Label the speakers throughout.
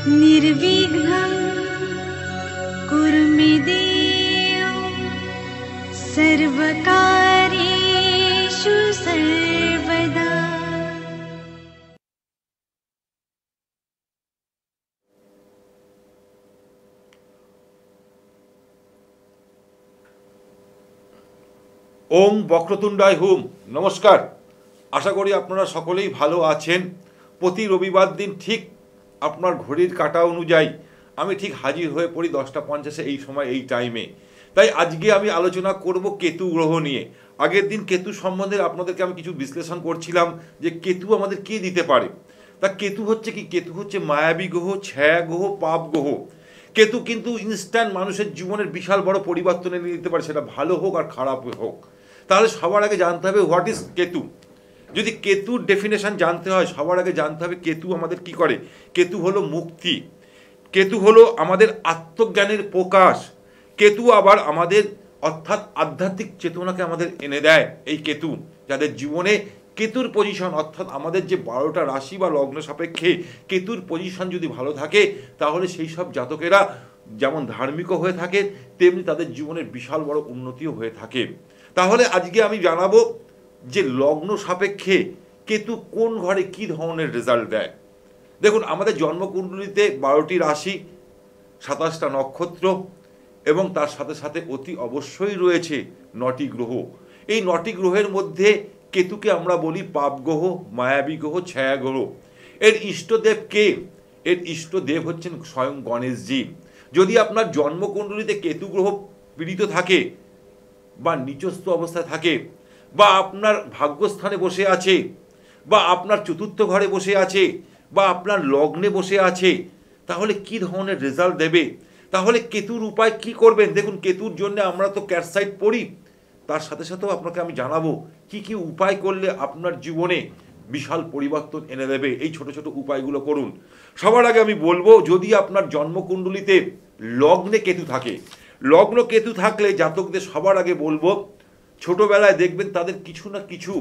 Speaker 1: निर्विघ्नं कुरु मे देव सर्वकार्येषु सर्वदा।
Speaker 2: ওম বক্রতুণ্ডায় হুম। নমস্কার, আশা করি আপনারা সকলেই ভালো আছেন। প্রতি রবিবার দিন ঠিক আপনার ঘড়ির কাঁটা অনুযায়ী আমি ঠিক হাজির হয়ে পড়ি 10টা 50 এই সময় এই টাইমে। তাই আজকে আমি আলোচনা করব কেতু গ্রহ নিয়ে। আগের দিন কেতু সম্বন্ধে আপনাদেরকে আমি কিছু বিশ্লেষণ করছিলাম যে কেতু আমাদের কী দিতে পারে। তা কেতু হচ্ছে কি? কেতু হচ্ছে মায়াবী গ্রহ, ছায়া গ্রহ, পাপ গ্রহ। কেতু কিন্তু ইনস্ট্যান্ট মানুষের জীবনের বিশাল বড় পরিবর্তন এনে দিতে পারে, সেটা ভালো হোক আর খারাপ হোক। তাহলে সবার আগে জানতে হবে হোয়াট ইজ কেতু। যদি কেতুর ডেফিনেশন জানতে হয় সবার আগে জানতে হবে কেতু আমাদের কি করে। কেতু হলো মুক্তি, কেতু হলো আমাদের আত্মজ্ঞানের প্রকাশ, কেতু আবার আমাদের অর্থাৎ আধ্যাত্মিক চেতনাকে আমাদের এনে দেয়। এই কেতু যাদের জীবনে কেতুর পজিশন অর্থাৎ আমাদের যে 12টা রাশি বা লগ্ন সাপেক্ষে কেতুর পজিশন যদি ভালো থাকে তাহলে সেই সব জাতকেরা যেমন ধার্মিকও হয়ে থাকে তেমনি তাদের জীবনের বিশাল বড় উন্নতিও হয়ে থাকে। তাহলে আজকে আমি জানাবো যে লগ্ন সাপেক্ষে কেতু কোন ঘরে কী ধরনের রেজাল্ট দেয়। দেখুন, আমাদের জন্মকুণ্ডলিতে 12টি রাশি, 27টা নক্ষত্র এবং তার সাথে সাথে অতি অবশ্যই রয়েছে 9টি গ্রহ। এই 9টি গ্রহের মধ্যে কেতুকে আমরা বলি পাপ গ্রহ, মায়াবী গ্রহ, ছায়া গ্রহ। এর ইষ্টদেব কে? এর ইষ্টদেব হচ্ছেন স্বয়ং গণেশজি। যদি আপনার জন্মকুণ্ডলিতে কেতু গ্রহ পীড়িত থাকে বা নিচস্থ অবস্থায় থাকে বা আপনার ভাগ্যস্থানে বসে আছে বা আপনার চতুর্থ ঘরে বসে আছে বা আপনার লগ্নে বসে আছে, তাহলে কি ধরনের রেজাল্ট দেবে? তাহলে কেতুর উপায় কি করবেন? দেখুন, কেতুর জন্য আমরা তো ক্যাটসাইট পড়ি, তার সাথে সাথেও আপনাকে আমি জানাবো কি কি উপায় করলে আপনার জীবনে বিশাল পরিবর্তন এনে দেবে। এই ছোট ছোট উপায়গুলো করুন। সবার আগে আমি বলবো, যদি আপনার জন্মকুণ্ডলিতে লগ্নে কেতু থাকে, লগ্ন কেতু থাকলে জাতকদের সবার আগে বলবো ছোটবেলায় দেখবেন তাদের কিছু না কিছু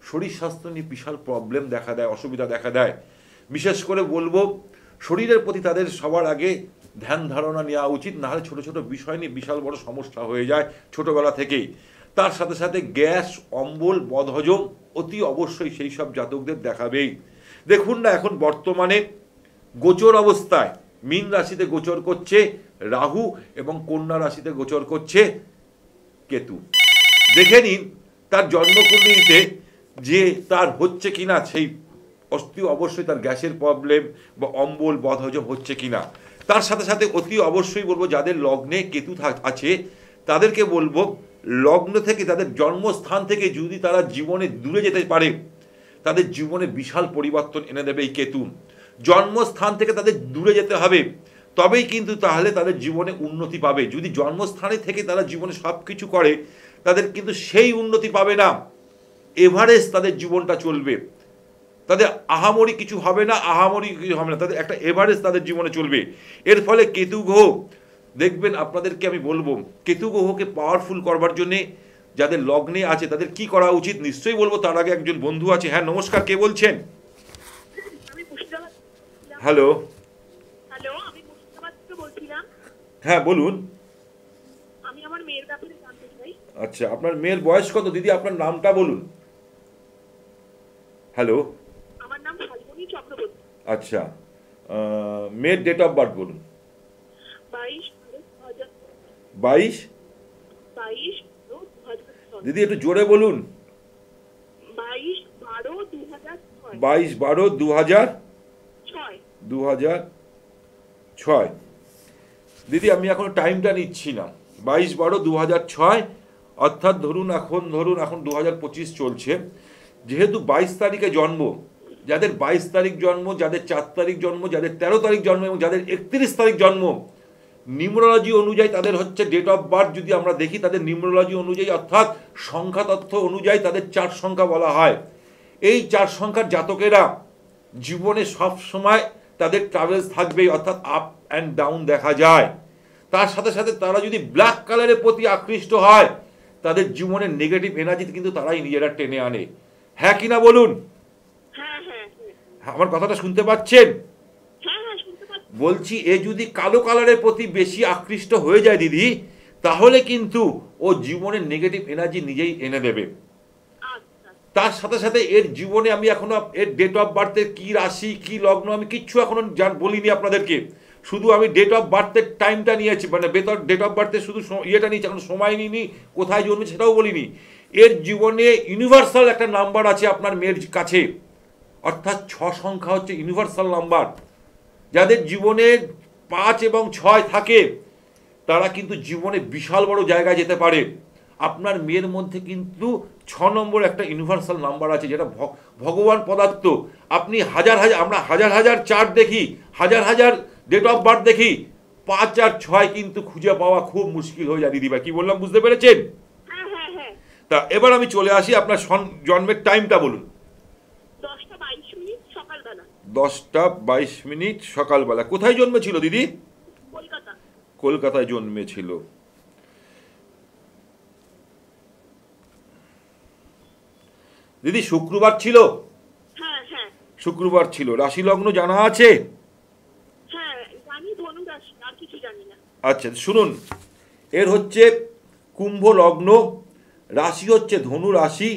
Speaker 2: শরীর স্বাস্থ্য নিয়ে বিশাল প্রবলেম দেখা দেয়, অসুবিধা দেখা দেয়। বিশেষ করে বলবো শরীরের প্রতি তাদের সবার আগে ধ্যান ধারণা নেওয়া উচিত, নাহলে ছোট ছোট বিষয় নিয়ে বিশাল বড় সমস্যা হয়ে যায় ছোটবেলা থেকেই। তার সাথে সাথে গ্যাস, অম্বল, বদহজম অতি অবশ্যই সেই সব জাতকদের দেখাবেই। দেখুন না, এখন বর্তমানে গোচর অবস্থায় মীন রাশিতে গোচর করছে রাহু এবং কন্যা রাশিতে গোচর করছে কেতু। দেখে নিন তার জন্মকুণ্ডলিতে যে তার হচ্ছে কিনা, সেই অতি অবশ্যই তার গ্যাসের প্রবলেম বা অম্বল, বদহজম হচ্ছে কিনা। তার সাথে সাথে অতি অবশ্যই বলবো যাদের লগ্নে কেতু আছে তাদেরকে বলবো লগ্ন থেকে তাদের জন্মস্থান থেকে যদি তারা জীবনে দূরে যেতে পারে তাদের জীবনে বিশাল পরিবর্তন এনে দেবে এই কেতু। জন্মস্থান থেকে তাদের দূরে যেতে হবে, তবেই কিন্তু তাহলে তাদের জীবনে উন্নতি পাবে। যদি জন্মস্থানে থেকে তারা জীবনে সব কিছু করে তাদের কিন্তু সেই উন্নতি পাবে না, এভারেজ তাদের জীবনটা চলবে, তাদের আহামরি কিছু হবে না, আহামরি কিছু হবে না, তাদের একটা এভারেজ তাদের জীবনে চলবে। এর ফলে কেতু গ্রহ দেখবেন, আপনাদেরকে আমি বলবো কেতু গ্রহকে পাওয়ারফুল করবার জন্যে যাদের লগ্নে আছে তাদের কি করা উচিত নিশ্চয়ই বলবো। তার আগে একজন বন্ধু আছে। হ্যাঁ নমস্কার, কে বলছেন? হ্যালো, হ্যাঁ বলুন।
Speaker 3: আমি আমার মেয়ের ব্যাপারে জানতে চাই।
Speaker 2: আচ্ছা, আপনার মেয়ের বয়স কত দিদি? আপনার নামটা বলুন। হ্যালো,
Speaker 3: আমার নাম শালমণি চক্রবর্তী।
Speaker 2: আচ্ছা, মেয়ের ডেট অফ বার্থ বলুন। 22 দিদি একটু জোরে বলুন। 22/12/2006 দিদি, আমি এখন টাইমটা নিচ্ছি না। 22/12/2006 অর্থাৎ ধরুন এখন 2025 চলছে। যেহেতু 22 তারিখে জন্ম, যাদের 22 তারিখ জন্ম, যাদের 4 তারিখ জন্ম, যাদের 13 তারিখ জন্ম এবং যাদের 31 তারিখ জন্ম, নিউমারোলজি অনুযায়ী তাদের হচ্ছে ডেট অফ বার্থ যদি আমরা দেখি তাদের নিউমারোলজি অনুযায়ী অর্থাৎ সংখ্যা তথ্য অনুযায়ী তাদের 4 সংখ্যা বলা হয়। এই 4 সংখ্যার জাতকেরা জীবনে সব সময় তাদের ট্রাভেলস থাকবেই, অর্থাৎ আপ অ্যান্ড ডাউন দেখা যায়। তার সাথে সাথে তারা যদি ব্ল্যাক কালারের প্রতি আকৃষ্ট হয় তাদের জীবনের নেগেটিভ এনার্জি কিন্তু তারাই নিজেরা টেনে আনে। হ্যাঁ কিনা বলুন।
Speaker 3: হ্যাঁ হ্যাঁ
Speaker 2: আমার কথাটা শুনতে পাচ্ছেন?
Speaker 3: হ্যাঁ হ্যাঁ শুনতে
Speaker 2: বলছি এ যদি কালো কালারের প্রতি বেশি আকৃষ্ট হয়ে যায় দিদি, তাহলে কিন্তু ও জীবনে নেগেটিভ এনার্জি নিজেই এনে দেবে।
Speaker 3: আচ্ছা
Speaker 2: তার সাথে সাথে এর জীবনে আমি এখনো এর ডেট অফ বার্থের কি রাশি কি লগ্ন আমি কিচ্ছু এখনো বলিনি আপনাদেরকে, শুধু আমি ডেট অফ বার্থের টাইমটা নিয়েছি, মানে ডেট অফ বার্থের শুধু ইয়েটা নিয়েছি, এখন সময় নিইনি, কোথায় জন্মে সেটাও বলিনি। এর জীবনে ইউনিভার্সাল একটা নাম্বার আছে আপনার মেয়ের কাছে, অর্থাৎ 6 সংখ্যা হচ্ছে ইউনিভার্সাল নাম্বার। যাদের জীবনে 5 এবং 6 থাকে তারা কিন্তু জীবনে বিশাল বড় জায়গায় যেতে পারে। আপনার মেয়ের মধ্যে কিন্তু 6 নম্বর একটা ইউনিভার্সাল নাম্বার আছে, যেটা ভগবান পদার্থ। আপনি আমরা হাজার হাজার চার্ট দেখি, হাজার হাজার ডেট অফ বার্থ দেখি, 5 আর 6 কিন্তু খুঁজে পাওয়া খুব মুশকিল হয়ে যায় দিদিভাই। কি বললাম বুঝতে পেরেছেন?
Speaker 3: হ্যাঁ হ্যাঁ হ্যাঁ।
Speaker 2: তা এবার আমি চলে আসি, আপনার জন্মের টাইমটা বলুন।
Speaker 3: 10:22 সকালবেলা।
Speaker 2: 10:22 সকালবেলা। কোথায় জন্মেছিল দিদি?
Speaker 3: কলকাতা।
Speaker 2: কলকাতায় জন্মেছিল। দিদি শুক্রবার ছিল?
Speaker 3: হ্যাঁ হ্যাঁ
Speaker 2: শুক্রবার ছিল। রাশি লগ্ন জানা আছে?
Speaker 3: হ্যাঁ জানি, ধনু রাশি, আর কিছু জানি না।
Speaker 2: আচ্ছা শুনুন, এর হচ্ছে কুম্ভ লগ্ন, রাশি হচ্ছে ধনু রাশি,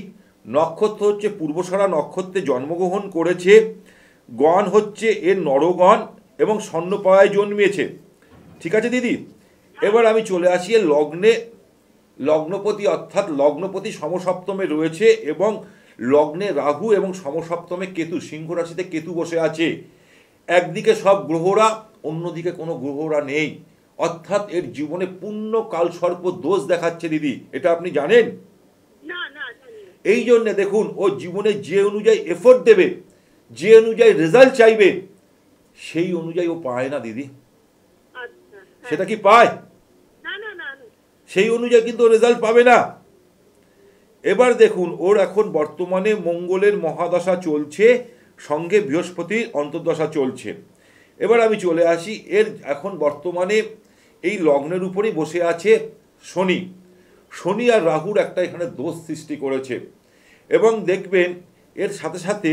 Speaker 2: নক্ষত্র হচ্ছে পূর্বষাঢ়া নক্ষত্রে জন্মগ্রহণ করেছে, গণ হচ্ছে এর নরগণ এবং স্বর্ণপায়ায় জন্মেছে। ঠিক আছে দিদি, এবার আমি চলে আসি এর লগ্নপতি, অর্থাৎ লগ্নপতি সমসপ্তমে রয়েছে এবং লগ্নে রাহু এবং সমসপ্তমে কেতু, সিংহ রাশিতে কেতু বসে আছে। একদিকে সব গ্রহরা, অন্যদিকে কোনো গ্রহরা নেই, অর্থাৎ এর জীবনে পূর্ণ কালসর্প দোষ দেখাচ্ছে দিদি। এটা আপনি জানেন?
Speaker 3: না না জানি না।
Speaker 2: এই জন্যে দেখুন ও জীবনে যে অনুযায়ী এফোর্ট দেবে, যে অনুযায়ী রেজাল্ট চাইবে, সেই অনুযায়ী ও পায় না দিদি।
Speaker 3: আচ্ছা হ্যাঁ।
Speaker 2: সেটা কি পায়?
Speaker 3: না না না না।
Speaker 2: সেই অনুযায়ী কিন্তু রেজাল্ট পাবে না। এবার দেখুন ওর এখন বর্তমানে মঙ্গলের মহাদশা চলছে, সঙ্গে বৃহস্পতির অন্তর্দশা চলছে। এবার আমি চলে আসি, এর এখন বর্তমানে এই লগ্নের উপরেই বসে আছে শনি। শনি আর রাহুর একটা এখানে দোষ সৃষ্টি করেছে এবং দেখবেন এর সাথে সাথে,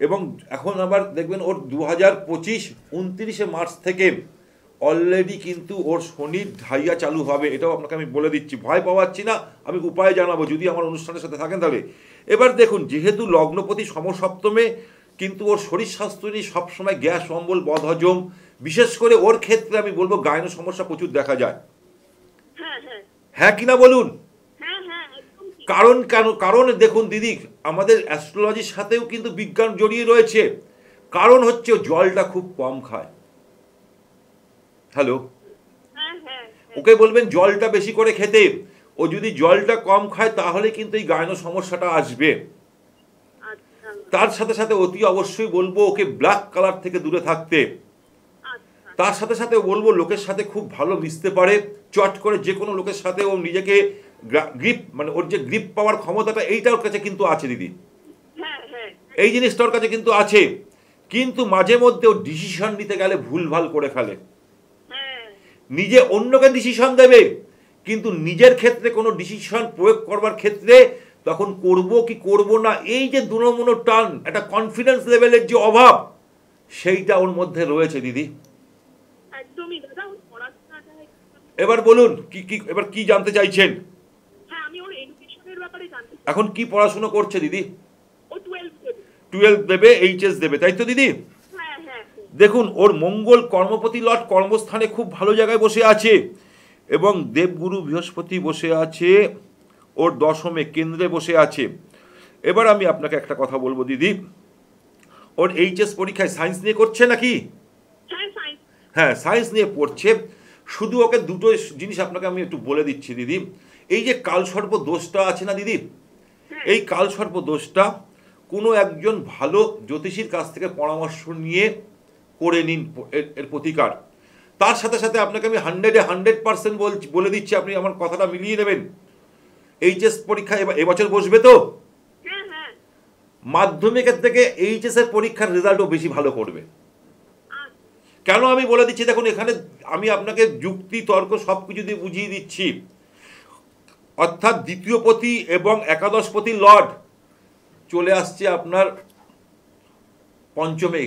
Speaker 2: এবং এখন আবার দেখবেন ওর 2025 29 মার্চ থেকে অলরেডি কিন্তু ওর শনির ঢাইয়া চালু হবে। এটাও আপনাকে আমি বলে দিচ্ছি, ভয় পাওয়াচ্ছি না, আমি উপায় জানাবো যদি আমার অনুষ্ঠানের সাথে থাকেন তাহলে। এবার দেখুন, যেহেতু লগ্নপতি সমসপ্তমে, কিন্তু ওর শরীর স্বাস্থ্য নিয়ে সবসময় গ্যাস অম্বল বদহজম, বিশেষ করে ওর ক্ষেত্রে আমি বলবো গায়ন সমস্যা প্রচুর দেখা যায়।
Speaker 3: হ্যাঁ হ্যাঁ
Speaker 2: হ্যাঁ কিনা বলুন?
Speaker 3: হ্যাঁ হ্যাঁ একদম ঠিক।
Speaker 2: কারণ দেখুন দিদি, আমাদের অ্যাস্ট্রোলজির সাথেও কিন্তু বিজ্ঞান জড়িয়ে রয়েছে। কারণ হচ্ছে ও জলটা খুব কম খায়। হ্যালো,
Speaker 3: হ্যাঁ হ্যাঁ হ্যাঁ।
Speaker 2: ওকে বলবেন জলটা বেশি করে খেতে। ও যদি জলটা কম খায় তাহলে কিন্তু এই গায়ন সমস্যাটা আসবে।
Speaker 3: আচ্ছা
Speaker 2: তার সাথে সাথে অতি অবশ্যই বলবো ওকে ব্ল্যাক কালার থেকে দূরে থাকতে।
Speaker 3: আচ্ছা
Speaker 2: তার সাথে সাথে বলবো লোকের সাথে খুব ভালো মিশতে পারে, চট করে যে কোনো লোকের সাথে ও নিজেকে গ্রিপ, মানে ওর যে গ্রিপ পাওয়ার ক্ষমতাটা, এইটা ওর কাছে কিন্তু আছে দিদি।
Speaker 3: হ্যাঁ হ্যাঁ
Speaker 2: এই জিনিসটা ওর কাছে কিন্তু আছে, কিন্তু মাঝে মধ্যে ও ডিসিশন নিতে গেলে ভুলভাল করে ফেলে।
Speaker 3: হ্যাঁ
Speaker 2: নিজে অন্যকে ডিসিশন দেবে, কিন্তু নিজের ক্ষেত্রে কোনো ডিসিশন প্রয়োগ করবার ক্ষেত্রে তখন করব কি করব না, এই যে দুনমনো টান, একটা কনফিডেন্স লেভেলের যে অভাব, সেইটা ওর মধ্যে রয়েছে দিদি।
Speaker 3: একদমই দাদা। ওর পড়াশোনাটা
Speaker 2: এবার বলুন এবার কি জানতে চাইছেন?
Speaker 3: হ্যাঁ, আমি ওর এডুকেশনের ব্যাপারে জানতে চাই।
Speaker 2: এখন কি পড়াশোনা করছে দিদি?
Speaker 3: ও 12 দেবে।
Speaker 2: 12 দেবে, এইচএস দেবে, তাই তো দিদি?
Speaker 3: হ্যাঁ হ্যাঁ
Speaker 2: দেখুন ওর মঙ্গল কর্মপতি লট কর্মস্থানে খুব ভালো জায়গায় বসে আছে এবং দেবগুরু বৃহস্পতি বসে আছে ওর দশমে কেন্দ্রে বসে আছে। এবার আমি আপনাকে একটা কথা বলবো দিদি, ওর এইচএস পরীক্ষায় সায়েন্স নিয়ে করছে নাকি?
Speaker 3: হ্যাঁ সায়েন্স।
Speaker 2: হ্যাঁ সায়েন্স নিয়ে পড়ছে। শুধু ওকে দুটো জিনিস আপনাকে আমি একটু বলে দিচ্ছি দিদি। এই যে কালসর্প দোষটা আছে না দিদি, এই কালসর্প দোষটা কোনো একজন ভালো জ্যোতিষীর কাছ থেকে পরামর্শ নিয়ে করে নিন এর প্রতিকার। তার সাথে সাথে আপনাকে আমি 100% বলে দিচ্ছি, আপনি আমার কথাটা মিলিয়ে নেবেন। এইচএস পরীক্ষা এবছর বসবে তো?
Speaker 3: হ্যাঁ হ্যাঁ
Speaker 2: মাধ্যমিকের থেকে এইচএস এর পরীক্ষার রেজাল্টও বেশি ভালো করবে। কেন আমি বলে দিচ্ছি, দেখুন এখানে আমি আপনাকে যুক্তি তর্ক সব কিছু দিয়ে বুঝিয়ে দিচ্ছি। অর্থাৎ দ্বিতীয়পতি এবং একাদশপতি লর্ড চলে আসছে আপনার পঞ্চমে,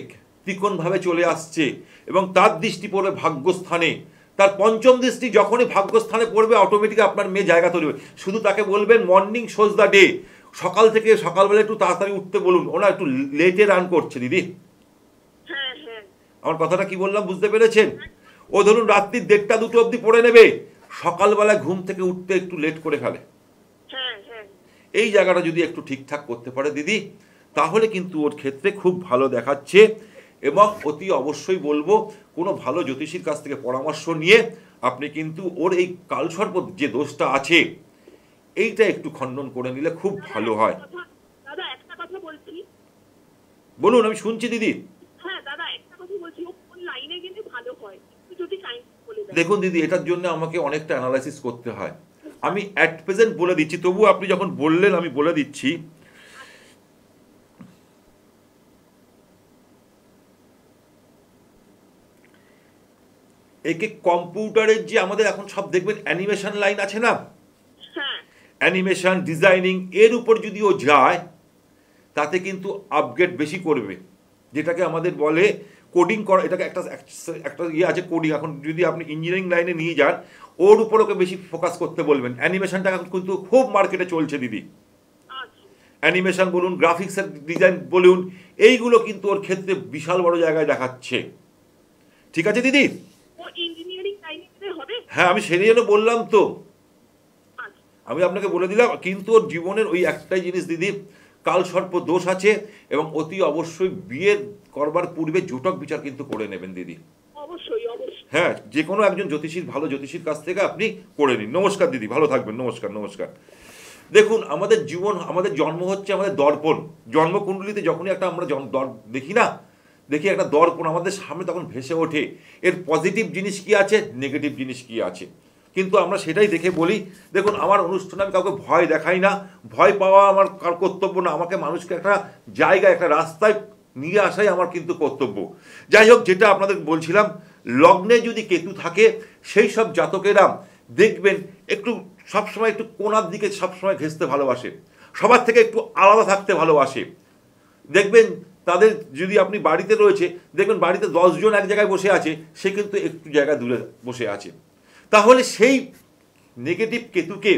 Speaker 2: ত্রিকোণভাবে চলে আসছে এবং তার দৃষ্টি পড়বে ভাগ্যস্থানে। তার পঞ্চম দৃষ্টি যখনই ভাগ্যস্থানে পড়বে অটোমেটিক আপনার মেয়ে জায়গা তৈরি হবে। শুধু তাকে বলবেন মর্নিং শোজ দ্য ডে, সকালবেলা একটু তাড়াতাড়ি উঠতে বলুন। ওরা একটু লেটে রান করছে দিদি।
Speaker 3: হ্যাঁ হ্যাঁ
Speaker 2: আমার কথাটা কি বললাম বুঝতে পেরেছেন? ও ধরুন রাত্রি 1:30-2 অবধি পড়ে নেবে, সকালবেলা ঘুম থেকে উঠতে একটু লেট করে ফেলে।
Speaker 3: হ্যাঁ হ্যাঁ
Speaker 2: এই জায়গাটা যদি একটু ঠিকঠাক করতে পারে দিদি, তাহলে কিন্তু ওর ক্ষেত্রে খুব ভালো দেখাচ্ছে। এবং অতি অবশ্যই বলবো কোনো ভালো জ্যোতিষীর কাছ থেকে পরামর্শ নিয়ে আপনি কিন্তু ওর এই কালসর্প যে দোষটা আছে এইটা একটু খণ্ডন করে নিলে খুব ভালো হয়।
Speaker 3: দাদা একটা কথা বলছি।
Speaker 2: বলুন, আমি শুনছি দিদি।
Speaker 3: হ্যাঁ দাদা একটা কথা বলছি, ও কোন লাইনে গেলে ভালো হয় একটু যদি কাইন্ডলি বলে দেন।
Speaker 2: দেখুন দিদি, এটার জন্য আমাকে অনেকটা অ্যানালাইসিস করতে হয়। আমি অ্যাট প্রেজেন্ট বলে দিচ্ছি, তবু আপনি যখন বললেন আমি বলে দিচ্ছি। একে কম্পিউটারের যে আমাদের এখন সব দেখবেন অ্যানিমেশন লাইন আছে না,
Speaker 3: হ্যাঁ
Speaker 2: অ্যানিমেশন ডিজাইনিং, এর উপর যদি ও যায় তাতে কিন্তু আপগ্রেড বেশি করবে। যেটাকে আমাদের বলে কোডিং করা, এটাকে একটা ইয়ে আছে কোডিং। এখন যদি আপনি ইঞ্জিনিয়ারিং লাইনে নিয়ে যান, ওর উপর ওকে বেশি ফোকাস করতে বলবেন। অ্যানিমেশনটা এখন কিন্তু খুব মার্কেটে চলছে দিদি।
Speaker 3: আচ্ছা
Speaker 2: অ্যানিমেশন বলুন, গ্রাফিক্সের ডিজাইন বলুন, এইগুলো কিন্তু ওর ক্ষেত্রে বিশাল বড় জায়গায় দেখাচ্ছে। ঠিক আছে দিদি?
Speaker 3: ও ইঞ্জিনিয়ারিং লাইনে গেলে হবে?
Speaker 2: হ্যাঁ, আমি সেই জন্য বললাম তো,
Speaker 3: আচ্ছা
Speaker 2: আমি আপনাকে বলে দিলাম। কিন্তু ওর জীবনের ওই একটাই জিনিস দিদি, কালসর্প দোষ আছে এবং অতি অবশ্যই বিয়ে করবার পূর্বে জোটক বিচার কিন্তু করে নেবেন দিদি।
Speaker 3: অবশ্যই অবশ্যই।
Speaker 2: হ্যাঁ, যে কোনো একজন ভালো জ্যোতিষীর কাছ থেকে আপনি করে নিন। নমস্কার দিদি, ভালো থাকবেন। নমস্কার নমস্কার। দেখুন, আমাদের জীবন, আমাদের জন্ম হচ্ছে আমাদের দর্পণ। জন্মকুণ্ডলিতে যখনই একটা আমরা দেখি না, দেখি একটা দর্পণ আমাদের সামনে, তখন ভেসে ওঠে এর পজিটিভ জিনিস কি আছে, নেগেটিভ জিনিস কি আছে। কিন্তু আমরা সেটাই দেখে বলি। দেখুন, আমার অনুষ্ঠানে আমি কাউকে ভয় দেখাই না, ভয় পাওয়া আমার কার কর্তব্য না। আমাকে মানুষকে একটা জায়গায়, একটা রাস্তায় নিয়ে আসাই আমার কিন্তু কর্তব্য। যাই হোক, যেটা আপনাদের বলছিলাম, লগ্নে যদি কেতু থাকে সেই সব জাতকেরা দেখবেন একটু সবসময় একটু কোণার দিকে সবসময় ঘেঁষতে ভালোবাসে, সবার থেকে একটু আলাদা থাকতে ভালোবাসে। দেখবেন তাদের, যদি আপনি বাড়িতে রয়েছে, দেখবেন বাড়িতে 10 জন এক জায়গায় বসে আছে, সে কিন্তু একটু জায়গা দূরে বসে আছে। তাহলে সেই নেগেটিভ কেতুকে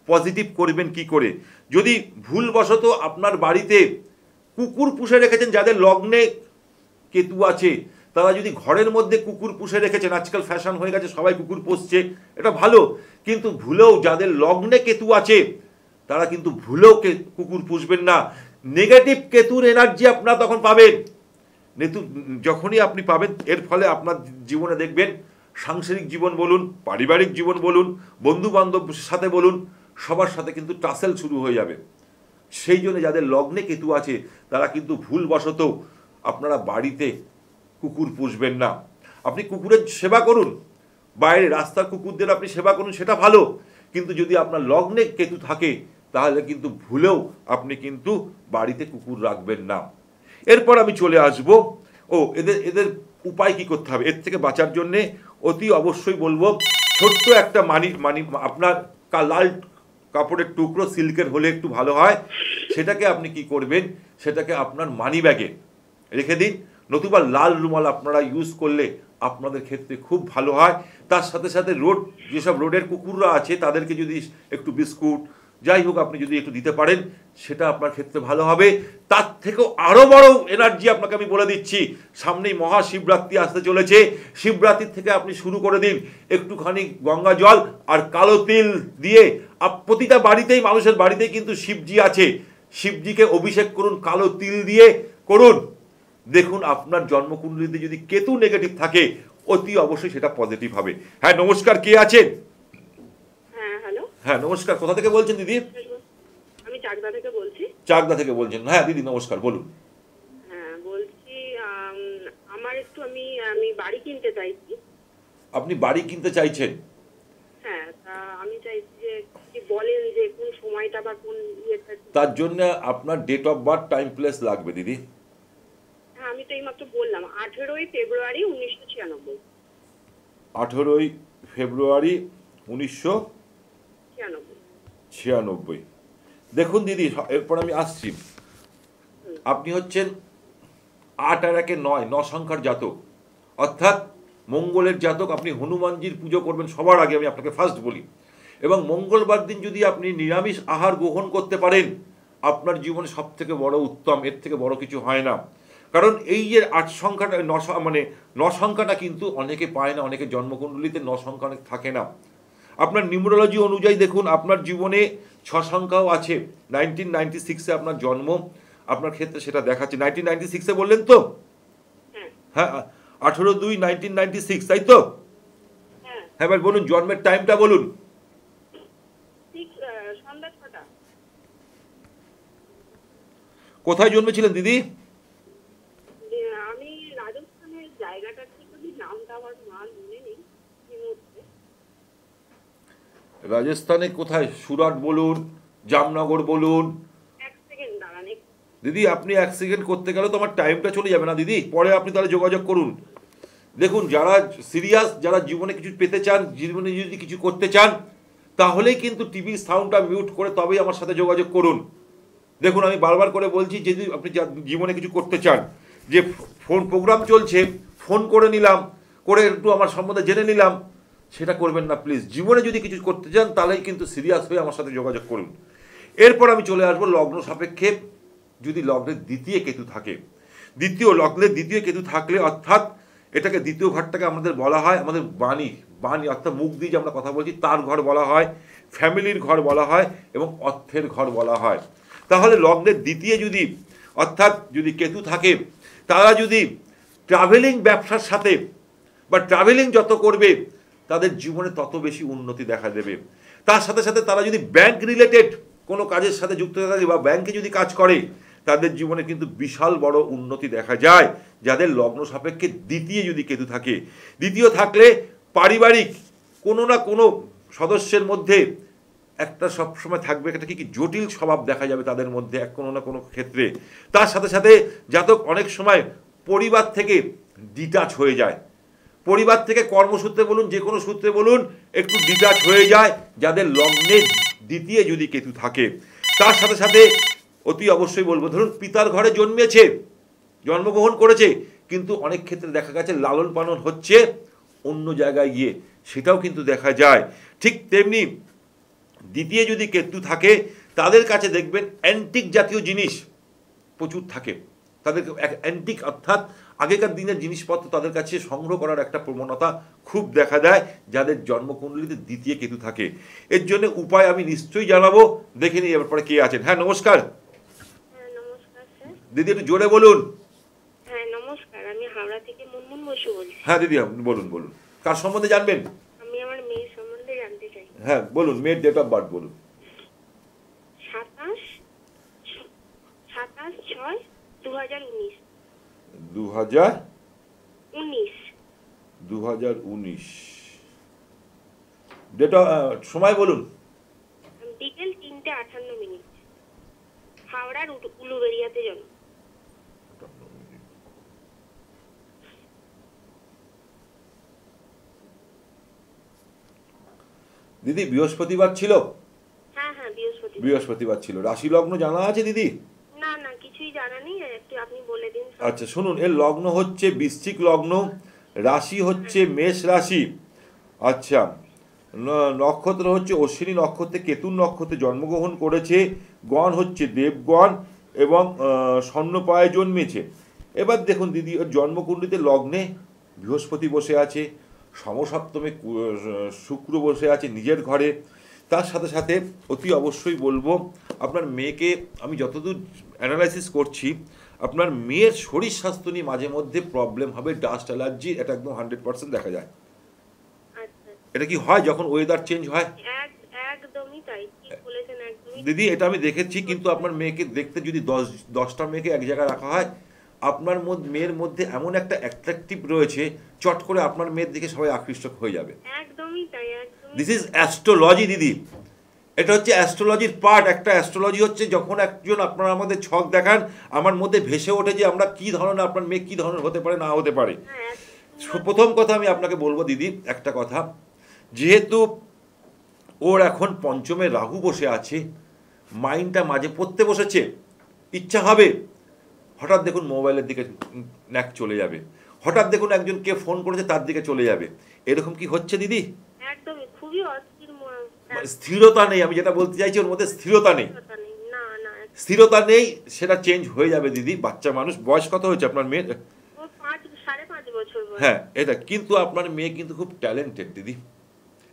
Speaker 2: পজিটিভ করবেন কি করে? যদি ভুলবশত আপনার বাড়িতে কুকুর পুষে রেখেছেন, যাদের লগ্নে কেতু আছে, তারা যদি ঘরের মধ্যে কুকুর পুষে রেখেছেন, আজকাল ফ্যাশন হয়ে গেছে সবাই কুকুর পুষছে, এটা ভালো। কিন্তু ভুলেও যাদের লগ্নে কেতু আছে তারা কিন্তু ভুলেও কুকুর পুষবেন না। নেগেটিভ কেতুর এনার্জি আপনারা তখন পাবেন। যখনই আপনি পাবেন, এর ফলে আপনার জীবনে দেখবেন সাংসারিক জীবন বলুন, পারিবারিক জীবন বলুন, বন্ধু বান্ধবের সাথে বলুন, সবার সাথে কিন্তু টাসেল শুরু হয়ে যাবে। সেই জন্য যাদের লগ্নে কেতু আছে তারা কিন্তু ভুলবশত আপনারা বাড়িতে কুকুর পুষবেন না। আপনি কুকুরের সেবা করুন, বাইরে রাস্তার কুকুরদের আপনি সেবা করুন, সেটা ভালো। কিন্তু যদি আপনার লগ্নে কেতু থাকে তাহলে কিন্তু ভুলেও আপনি কিন্তু বাড়িতে কুকুর রাখবেন না। এরপর আমি চলে আসব, এদের উপায় কি করতে হবে এর থেকে বাঁচার জন্যে। অতি অবশ্যই বলবো, ছোট্ট একটা আপনার লাল কাপড়ের টুকরো, সিল্কের হলে একটু ভালো হয়, সেটাকে আপনি কি করবেন, সেটাকে আপনার মানি ব্যাগে রেখে দিন। নতুবা লাল রুমাল আপনারা ইউজ করলে আপনাদের ক্ষেত্রে খুব ভালো হয়। তার সাথে সাথে যেসব রোডের কুকুররা আছে তাদেরকে যদি একটু বিস্কুট, যাই হোক আপনি যদি একটু দিতে পারেন, সেটা আপনার ক্ষেত্রে ভালো হবে। তার থেকেও আরও বড় এনার্জি আপনাকে আমি বলে দিচ্ছি, সামনেই মহাশিবরাত্রি আসতে চলেছে। শিবরাত্রির থেকে আপনি শুরু করে দিন, একটুখানি গঙ্গা জল আর কালো তিল দিয়ে। প্রতিটা বাড়িতেই, মানুষের বাড়িতেই কিন্তু শিবজি আছে, শিবজিকে অভিষেক করুন, কালো তিল দিয়ে করুন। দেখুন, আপনার জন্মকুণ্ডলিতে যদি কেতু নেগেটিভ থাকে, অতি অবশ্যই সেটা পজিটিভ হবে। হ্যাঁ নমস্কার, কে আছেন?
Speaker 3: হ্যাঁ হ্যালো।
Speaker 2: হ্যাঁ নমস্কার, কোথা থেকে বলছেন দিদি?
Speaker 3: আমি চাকদা থেকে বলছি।
Speaker 2: চাকদা থেকে বলছেন? হ্যাঁ দিদি নমস্কার, বলুন।
Speaker 3: হ্যাঁ বলছি, আমার একটু আমি বাড়ি কিনতে চাইছি।
Speaker 2: আপনি বাড়ি কিনতে চাইছেন?
Speaker 3: হ্যাঁ, তা আমি চাইছি যে কি বলেন যে কোন সময়টা বা কোন ইয়েটা।
Speaker 2: তার জন্য আপনার date of birth, time, place লাগবে দিদি।
Speaker 3: হ্যাঁ, আমি তো এইমাত্র বললাম 18ই ফেব্রুয়ারি 1996।
Speaker 2: 18ই ফেব্রুয়ারি 1996। দেখুন দিদি, এরপর আমি আসছি। আপনি হচ্ছেন 8 আর 1 9, 9 সংখ্যার জাতক, অর্থাৎ মঙ্গলের জাতক। আপনি হনুমানজির পুজো করবেন সবার আগে, আমি আপনাকে ফার্স্ট বলি। এবং মঙ্গলবার দিন যদি আপনি নিরামিষ আহার গ্রহণ করতে পারেন, আপনার জীবনে সব থেকে বড় উত্তম, এর থেকে বড় কিছু হয় না। কারণ এই যে 8 সংখ্যাটা, 9 মানে 9 সংখ্যাটা কিন্তু অনেকে পায় না, অনেকে জন্মকুণ্ডলিতে 9 সংখ্যা অনেক থাকে না। আপনার নিউমারোলজি অনুযায়ী দেখুন, আপনার জীবনে 6 সংখ্যাও আছে। 1996-এ আপনার জন্ম, আপনার ক্ষেত্রে সেটা দেখাচ্ছে। 1996-এ বললেন তো? হ্যাঁ, 18/2/1996, তাই তো? হ্যাঁ, এবার বলুন জন্মের টাইমটা বলুন।
Speaker 3: সন্ধ্যা 6টা।
Speaker 2: কোথায় জন্মেছিলেন দিদি?
Speaker 3: আমি রাজস্থানের জায়গাটা ঠিক নামটা আমার মনে নেই।
Speaker 2: রাজস্থানে কোথায়? সুরাট বলুন, জামনগর বলুন।
Speaker 3: এক সেকেন্ড দাঁড়ান।
Speaker 2: দিদি আপনি 1 সেকেন্ড করতে গেলে তো আমার টাইমটা চলে যাবে না দিদি, পরে আপনি তাহলে যোগাযোগ করুন। দেখুন, যারা সিরিয়াস, যারা জীবনে কিছু পেতে চান, জীবনে যদি কিছু করতে চান, তাহলেই কিন্তু টিভির সাউন্ডটা মিউট করে তবেই আমার সাথে যোগাযোগ করুন। দেখুন, আমি বারবার করে বলছি, যদি আপনি জীবনে কিছু করতে চান, যে ফোন প্রোগ্রাম চলছে, ফোন করে নিলাম, করে একটু আমার সম্বন্ধে জেনে নিলাম, সেটা করবেন না প্লিজ। জীবনে যদি কিছু করতে চান তাহলেই কিন্তু সিরিয়াস হয়ে আমার সাথে যোগাযোগ করুন। এরপর আমি চলে আসবো লগ্ন সাপেক্ষে। যদি লগ্নের দ্বিতীয় কেতু থাকে, লগ্নের দ্বিতীয় কেতু থাকলে, অর্থাৎ এটাকে দ্বিতীয় ঘরটাকে আমাদের বলা হয় আমাদের বাণী অর্থাৎ মুখ দিয়ে যে আমরা কথা বলছি তার ঘর বলা হয়, ফ্যামিলির ঘর বলা হয়, এবং অর্থের ঘর বলা হয়। তাহলে লগ্নের দ্বিতীয় যদি, অর্থাৎ যদি কেতু থাকে, তারা যদি ট্রাভেলিং ব্যবসার সাথে বা ট্রাভেলিং যত করবে, তাদের জীবনে তত বেশি উন্নতি দেখা দেবে। তার সাথে সাথে তারা যদি ব্যাংক রিলেটেড কোনো কাজের সাথে যুক্ত থাকে বা ব্যাংকে যদি কাজ করে, তাদের জীবনে কিন্তু বিশাল বড় উন্নতি দেখা যায়, যাদের লগ্ন সাপেক্ষে দ্বিতীয় যদি কেতু থাকে। দ্বিতীয় থাকলে পারিবারিক কোনো না কোনো সদস্যের মধ্যে একটা সবসময় থাকবে, একটা কি জটিল স্বভাব দেখা যাবে তাদের মধ্যে কোনো না কোনো ক্ষেত্রে। তার সাথে সাথে জাতক অনেক সময় পরিবার থেকে ডিটাচ হয়ে যায়, পরিবার থেকে কর্মসূত্রে বলুন, যে কোনো সূত্রে বলুন, একটু ডিটাচ হয়ে যায় যাদের লগ্নে দ্বিতীয় যদি কেতু থাকে। তার সাথে সাথে অতি অবশ্যই বলবো, ধরুন পিতার ঘরে জন্মেছে, জন্মগ্রহণ করেছে, কিন্তু অনেক ক্ষেত্রে দেখা গেছে লালন পালন হচ্ছে অন্য জায়গায় গিয়ে, সেটাও কিন্তু দেখা যায়। ঠিক তেমনি দ্বিতীয় যদি কেতু থাকে, তাদের কাছে দেখবেন অ্যান্টিক জাতীয় জিনিস প্রচুর থাকে। তাদের অ্যান্টিক অর্থাৎ আগেকার দিনের জিনিসপত্র তাদের কাছে সংগ্রহ করার একটা প্রবণতা খুব দেখা দেয় যাদের জন্মকুণ্ডলিতে দ্বিতীয় কেতু থাকে। এর জন্য উপায় আমি নিশ্চয়ই জানাবো, দেখে নিই এবার পরে কে আছেন। হ্যাঁ, নমস্কার।
Speaker 3: নমস্কার স্যার।
Speaker 2: দিদি একটু জোরে বলুন।
Speaker 3: হ্যাঁ নমস্কার, আমি হাওড়া থেকে মুনমুন বসু বলছি।
Speaker 2: হ্যাঁ দিদি বলুন বলুন, কার সম্বন্ধে জানবেন?
Speaker 3: আমি আমার মেয়ের সম্বন্ধে জানতে চাই।
Speaker 2: হ্যাঁ বলুন, মেয়ের ডেট অফ বার্থ বলুন।
Speaker 3: 27/6/2019।
Speaker 2: 2019 ডেট অফ, সময় বলুন।
Speaker 3: বিকেল 3:58। হাওড়ার উলুবেড়িয়াতে জন্ম।
Speaker 2: দিদি বৃহস্পতিবার ছিল?
Speaker 3: হ্যাঁ হ্যাঁ,
Speaker 2: বৃহস্পতিবার ছিল। রাশি লগ্ন জানা আছে দিদি?
Speaker 3: না না, কিছুই জানা নেই, একটু আপনি বলে দিন।
Speaker 2: আচ্ছা শুনুন, এর লগ্ন হচ্ছে বৃশ্চিক লগ্ন, রাশি হচ্ছে মেষ রাশি। আচ্ছা, নক্ষত্র হচ্ছে অশ্বিনী নক্ষত্রে, কেতুন নক্ষত্রে জন্মগ্রহণ করেছে, গণ হচ্ছে দেবগণ, এবং স্বর্ণপায়ে জন্মেছে। এবার দেখুন দিদি, ওর জন্মকুণ্ডলিতে লগ্নে বৃহস্পতি বসে আছে, সমসপ্তমে শুক্র বসে আছে নিজের ঘরে। তার সাথে সাথে অতি অবশ্যই বলবো, আপনার মেয়েকে আমি যতদূর অ্যানালাইসিস করছি, আপনার মেয়ের শরীর স্বাস্থ্য নিয়ে মাঝে মধ্যে প্রবলেম হবে, ডাস্ট অ্যালার্জি, এটা একদম 100% দেখা যায়। এটা কি হয় যখন ওয়েদার চেঞ্জ হয়?
Speaker 3: একদমই তাই, ঠিক বলেছেন, একদমই
Speaker 2: দিদি এটা আমি দেখেছি। কিন্তু আপনার মেয়েকে দেখতে যদি 10টা মেয়েকে এক জায়গায় রাখা হয়, আপনার মেয়ের মধ্যে এমন একটা অ্যাট্রাকটিভ রয়েছে, চট করে আপনার মেয়ের দিকে সবাই আকৃষ্ট হয়ে যাবে।
Speaker 3: একদমই তাই।
Speaker 2: দিস ইজ অ্যাস্ট্রোলজি দিদি, এটা হচ্ছে অ্যাস্ট্রোলজির পার্ট। একটা অ্যাস্ট্রোলজি হচ্ছে যখন একজন আপনারা আমাদের ছক দেখান, আমার মধ্যে ভেসে ওঠে যে আমরা কী ধরনের, আপনার মেয়ে কী ধরনের হতে পারে না হতে পারে। প্রথম কথা আমি আপনাকে বলবো দিদি একটা কথা, যেহেতু ওর এখন পঞ্চমে রাহু বসে আছে, মাইন্ডটা মাঝে পড়তে বসেছে, ইচ্ছা হবে হঠাৎ দেখুন মোবাইলের দিকে ন্যাক চলে যাবে, হঠাৎ দেখুন একজন কে ফোন করেছে তার দিকে চলে যাবে। এরকম কি হচ্ছে দিদি?
Speaker 3: একদমই খুবই অস্থির
Speaker 2: স্থিরতা নেই, আমি যেটা বলতে চাইছি ওর মধ্যে স্থিরতা নেই।
Speaker 3: না না
Speaker 2: স্থিরতা নেই, সেটা চেঞ্জ হয়ে যাবে দিদি। বাচ্চা মানুষ, বয়স কত হয়েছে আপনার মেয়ের?
Speaker 3: ও 5.5 বছর বয়স।
Speaker 2: হ্যাঁ, এটা কিন্তু আপনার মেয়ে কিন্তু খুব ট্যালেন্টেড দিদি।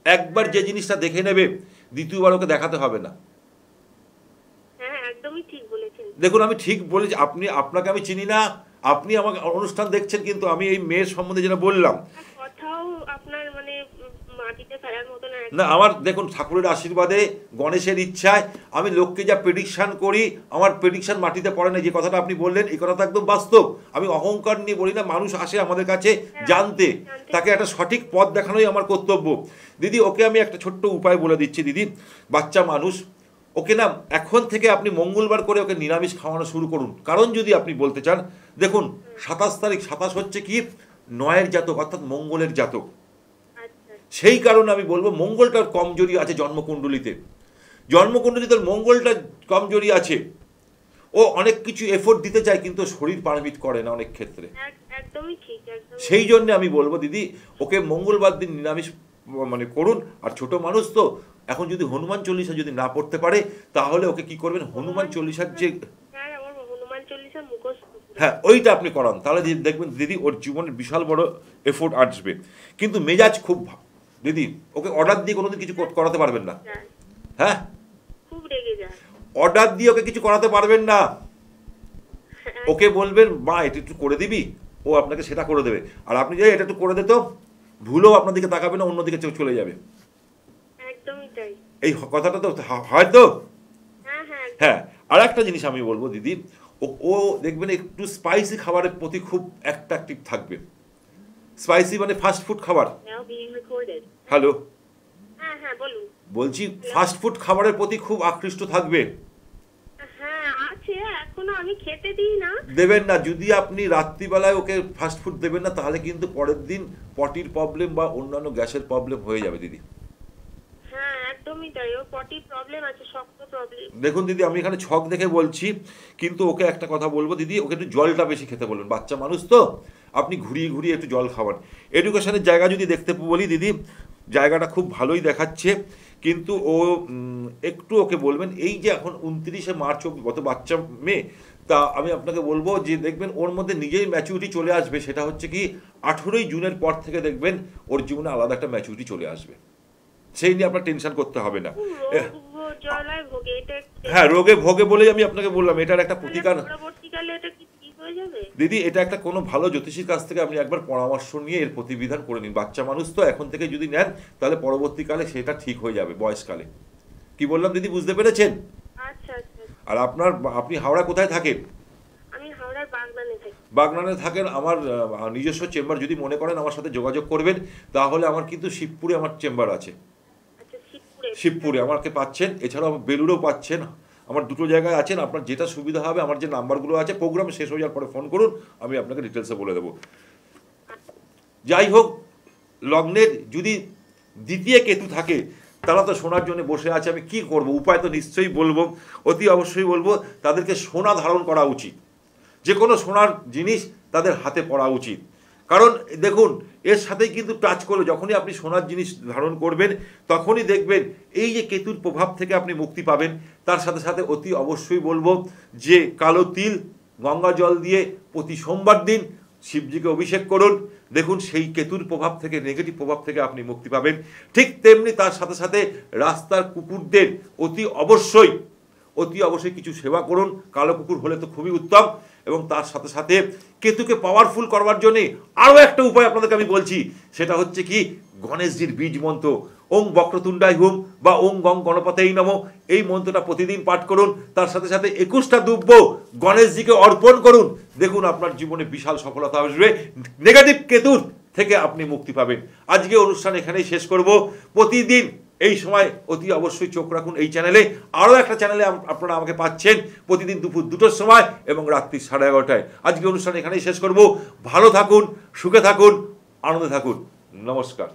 Speaker 2: একবার যে জিনিসটা দেখে নেবে দ্বিতীয়বার ওকে দেখাতে হবে না।
Speaker 3: হ্যাঁ একদমই ঠিক বলেছেন।
Speaker 2: দেখুন আমি ঠিক বলেছি, আপনাকে আমি চিনি না, আপনি আমাকে অনুষ্ঠান দেখছেন, কিন্তু আমি এই মেয়ের সম্বন্ধে যেটা বললাম,
Speaker 3: কথাও আপনার মানে মাটিতে ফেলার মতো
Speaker 2: না আমার দেখুন ঠাকুরের আশীর্বাদে, গণেশের ইচ্ছায় আমি লোককে যা প্রেডিকশন করি, আমার প্রেডিকশন মাটিতে পড়ে না। যে কথাটা আপনি বললেন এই কথাটা একদম বাস্তব। আমি অহংকার নিয়ে বলি না, মানুষ আসে আমাদের কাছে জানতে, তাকে একটা সঠিক পথ দেখানোই আমার কর্তব্য। দিদি ওকে আমি একটা ছোট্ট উপায় বলে দিচ্ছি দিদি। বাচ্চা মানুষ, ওকে না এখন থেকে আপনি মঙ্গলবার করে ওকে নিরামিষ খাওয়ানো শুরু করুন। কারণ যদি আপনি বলতে চান, দেখুন 27 তারিখ, 27 হচ্ছে কি 9-এর জাতক, অর্থাৎ মঙ্গলের জাতক। সেই কারণে আমি বলবো মঙ্গলটার কমজোরি আছে জন্মকুণ্ডলিতে, জন্মকুণ্ডলিতে মঙ্গলটা কমজোরি আছে। ও অনেক কিছু এফোর্ট দিতে চায় কিন্তু শরীর পারমিট করে না অনেক ক্ষেত্রে।
Speaker 3: একদমই ঠিক।
Speaker 2: সেই জন্য আমি বলবো দিদি ওকে মঙ্গলবার দিন নিরামিষ মানে করুন। আর ছোট মানুষ তো, এখন যদি হনুমান চল্লিশা যদি না পড়তে পারে তাহলে ওকে কি করবেন, হনুমান চল্লিশার যে হ্যাঁ ওইটা আপনি করান, তাহলে দেখবেন দিদি ওর জীবনের বিশাল বড় এফোর্ট আসবে। কিন্তু মেজাজ খুব দিদি, ওকে অর্ডার দিয়ে কোনোদিন কিছু করাতে পারবেন না। হ্যাঁ
Speaker 3: খুব রেগে যায়,
Speaker 2: অর্ডার দিয়ে ওকে কিছু করাতে পারবেন না। ওকে বলবেন মা এটা একটু করে দিবি, ও আপনাকে সেটা করে দেবে। আর আপনি যে এটা একটু করে দিত, ভুলেও আপনার দিকে তাকাবে না, অন্যদিকে চলে যাবে।
Speaker 3: একদমই তাই।
Speaker 2: এই কথাটা তো হয় তো।
Speaker 3: হ্যাঁ
Speaker 2: আর একটা জিনিস আমি বলবো দিদি, ও দেখবেন একটু স্পাইসি খাবারের প্রতি খুব অ্যাট্রাকটিভ থাকবে। স্পাইসি মানে ফাস্ট ফুড খাবার। হ্যালো,
Speaker 3: হ্যাঁ বলুন।
Speaker 2: বলছি ফাস্ট ফুড খাবারের প্রতি খুব আকৃষ্ট থাকবে।
Speaker 3: হ্যাঁ আছে, এখনো আমি খেতে দিই না।
Speaker 2: দেবেন না, যদি আপনি রাত্রিবেলায় ওকে ফাস্ট ফুড দেবেন না তাহলে কিন্তু পরের দিন পটির প্রবলেম বা অন্যান্য গ্যাসের প্রবলেম হয়ে যাবে দিদি।
Speaker 3: হ্যাঁ একদমই তাই, ও পটির প্রবলেম আছে, শক্ত প্রবলেম।
Speaker 2: দেখুন দিদি আমি এখানে ছক দেখে বলছি, কিন্তু ওকে একটা কথা বলবো দিদি, ওকে একটু জলটা বেশি খেতে বলবেন। বাচ্চা মানুষ তো, আপনি ঘুরিয়ে ঘুরিয়ে একটু জল খাওয়ান। এডুকেশনের জায়গা যদি দেখতে বলি দিদি, জায়গাটা খুব ভালোই দেখাচ্ছে, কিন্তু ও একটু ওকে বলবেন এই যে এখন 29শে মার্চ গত বাচ্চা মেয়ে, তা আমি আপনাকে বলবো যে দেখবেন ওর মধ্যে নিজেই ম্যাচুরিটি চলে আসবে। সেটা হচ্ছে কি 18ই জুনের পর থেকে দেখবেন ওর জীবনে আলাদা একটা ম্যাচুরিটি চলে আসবে। সেই নিয়ে আপনার টেনশন করতে হবে না। হ্যাঁ রোগে ভোগে বলেই আমি আপনাকে বললাম, এটার একটা প্রতিকার। দিদি এটা একটা কোনো ভালো জ্যোতিষীর কাছ থেকে আপনি একবার পরামর্শ নিয়ে এর প্রতিবিধান করে নিন। বাচ্চা মানুষ তো, এখন থেকে যদি নেন তাহলে পরবর্তীকালে সেটা ঠিক হয়ে যাবে বয়সকালে। কি বললাম দিদি, বুঝতে পেরেছেন? আর আপনি হাওড়া কোথায় থাকেন?
Speaker 3: আমি হাওড়ার বাগনানে থাকি।
Speaker 2: বাগনানে থাকেন। আমার নিজস্ব চেম্বার, যদি মনে করেন আমার সাথে যোগাযোগ করবেন, তাহলে আমার কিন্তু শিবপুরে আমার চেম্বার আছে। শিবপুরে আমাকে পাচ্ছেন, এছাড়াও বেলুড়েও পাচ্ছেন। আমার দুটো জায়গায় আছেন, আপনার যেটা সুবিধা হবে। আমার যে নাম্বারগুলো আছে, প্রোগ্রাম শেষ হয়ে যাওয়ার পরে ফোন করুন, আমি আপনাকে ডিটেলসে বলে দেবো। যাই হোক, লগ্নের যদি দ্বিতীয় কেতু থাকে তারা তো সোনার জন্য বসে আছে। আমি কি করব, উপায় তো নিশ্চয়ই বলবো, অতি অবশ্যই বলবো তাদেরকে সোনা ধারণ করা উচিত। যে কোনো সোনার জিনিস তাদের হাতে পড়া উচিত। কারণ দেখুন এর সাথেই কিন্তু টাচ করবে, যখনই আপনি সোনার জিনিস ধারণ করবেন তখনই দেখবেন এই যে কেতুর প্রভাব থেকে আপনি মুক্তি পাবেন। তার সাথে সাথে অতি অবশ্যই বলবো যে কালো তিল গঙ্গা জল দিয়ে প্রতি সোমবার দিন শিবজিকে অভিষেক করুন। দেখুন সেই কেতুর প্রভাব থেকে, নেগেটিভ প্রভাব থেকে আপনি মুক্তি পাবেন। ঠিক তেমনি তার সাথে সাথে রাস্তার কুকুরদের অতি অবশ্যই কিছু সেবা করুন। কালো কুকুর হলে তো খুবই উত্তম। এবং তার সাথে সাথে কেতুকে পাওয়ারফুল করবার জন্যে আরও একটা উপায় আপনাদেরকে আমি বলছি, সেটা হচ্ছে কি গণেশজির বীজ মন্ত্র ওং বক্রতুণ্ডায় হুম বা ওং গং গণপতেই নমঃ, এই মন্ত্রটা প্রতিদিন পাঠ করুন। তার সাথে সাথে 21টা দুব্য গণেশজিকে অর্পণ করুন। দেখুন আপনার জীবনে বিশাল সফলতা আসবে, নেগেটিভ কেতুর থেকে আপনি মুক্তি পাবেন। আজকে অনুষ্ঠান এখানেই শেষ করব। প্রতিদিন এই সময় অতি অবশ্যই চোখ রাখুন এই চ্যানেলে। আরও একটা চ্যানেলে আপনারা আমাকে পাচ্ছেন প্রতিদিন দুপুর 2টোর সময় এবং রাত্রি 11:30টায়। আজকে অনুষ্ঠান এখানেই শেষ করব। ভালো থাকুন, সুখে থাকুন, আনন্দে থাকুন। নমস্কার।